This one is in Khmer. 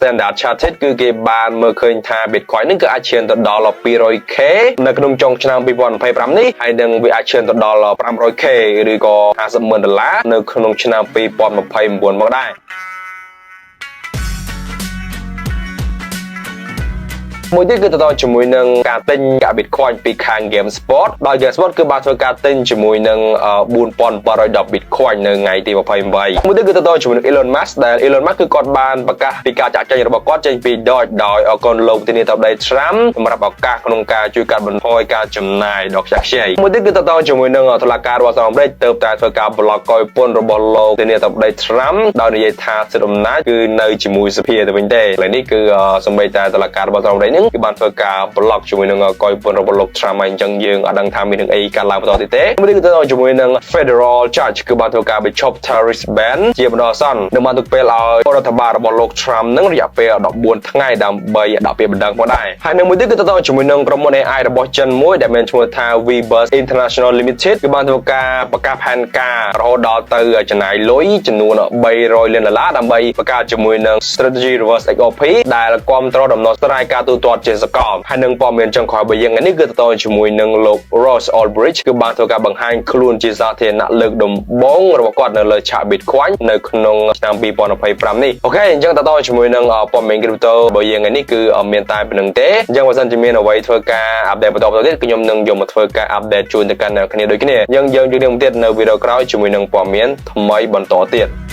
Standard Chartered គឺគេបានមើលឃើញថា Bitcoin នឹងគឺអាចឈានទៅដល់ 200k នៅក្នុងចុងឆ្នាំ2025នេះហើយនឹងវាអាចឈានទៅដល់ 500k ឬក៏ $50,000 នៅក្នុងឆ្នាំ2029មកដែរមួយទៀតគឺទៅដល់ជាមួយនឹងការទិញកាក់ Bitcoin ពីខាង GameSpot ដោយ GameSpot គឺបានធ្វើការទិញជាមួយនឹង $4,710 Bitcoin នៅថ្ងៃទី28មួយទៀតគឺទៅដល់ជាមួយនឹង Elon Musk ដែល Elon Musk គឺគាត់បានប្រកាសពីការចាក់ចែងរបស់គាត់ចេញពី Doge ដោយអរគុណលោកធានាទៅដី Trump សម្រាប់ឱកាសក្នុងការជួយកាត់បន្ថយការចំណាយដ៏ខ្ជះខ្ជាយមួយទៀតគឺទៅដល់ជាមួយនឹងតុលាការរបស់សហរដ្ឋអាមេរិកទើបតែធ្វើការ block កយពន្ធរបស់លោកធានាទៅដី Trump ដោយនិយាយថាសិទ្ធិអំណាចគឺនៅជាមួយសភាទៅវិញទេឥឡូវនេះគឺសម្បីតែតុលាការរបស់សហរដ្ឋអាមេរិកគឺបានធ្វើការ block ជាមួយនឹងកយពន្ធរបស់លោក Trump អញ្ចឹងយើងអត់ដឹងថាមាននឹងអីកើតឡើងបន្តទៀតទេមួយទៀតគឺទៅជាមួយនឹង Federal Judge គឺបានធ្វើការបញ្ឈប់ terrorist ban ជាបណ្ដោះអាសន្ននឹងបានទុកពេលឲ្យរដ្ឋបាលរបស់លោក Trump នឹងរយៈពេល14ថ្ងៃដើម្បីដាក់ពាក្យបណ្ដឹងផងដែរហើយនឹងមួយទៀតគឺទៅជាមួយនឹងក្រុមហ៊ុន AI របស់ចិនមួយដែលមានឈ្មោះថា Weverse International Limited គឺបានធ្វើការបង្កើតផែនការរហូតដល់ទៅចំណាយលុយចំនួន$300 លានដើម្បីបង្កើតជាមួយនឹង Strategy Reverse XRP ដែលគាំទ្រដំណោះស្រាយការទូទាត់ជាសកលហើយនឹងព័ត៌មានចុងក្រោយរបស់យើងនេះគឺទៅជាមួយនឹងលោក Ross Ulbricht គឺបានធ្វើការបង្ហាញខ្លួនជាសាធារណៈលើកដំបូងរបស់គាត់នៅលើឆាក Bitcoin នៅក្នុងឆ្នាំ2025នេះអូខេអញ្ចឹងទៅជាមួយនឹងព័ត៌មាន crypto របស់យើងនេះគឺមានតែប៉ុណ្្នឹងទេអញ្ចឹងបើសិនជាមានអ្វីធ្វើការ update បន្តទៀតគឺខ្ញុំនឹងយកមកធ្វើការ update ជូនទៅកាន់អ្នកគ្នាដូចគ្នាយើងជួបគ្នាទៀតនៅវីដេអូក្រោយជាមួយនឹងព័ត៌មានថ្មីបន្តទៀត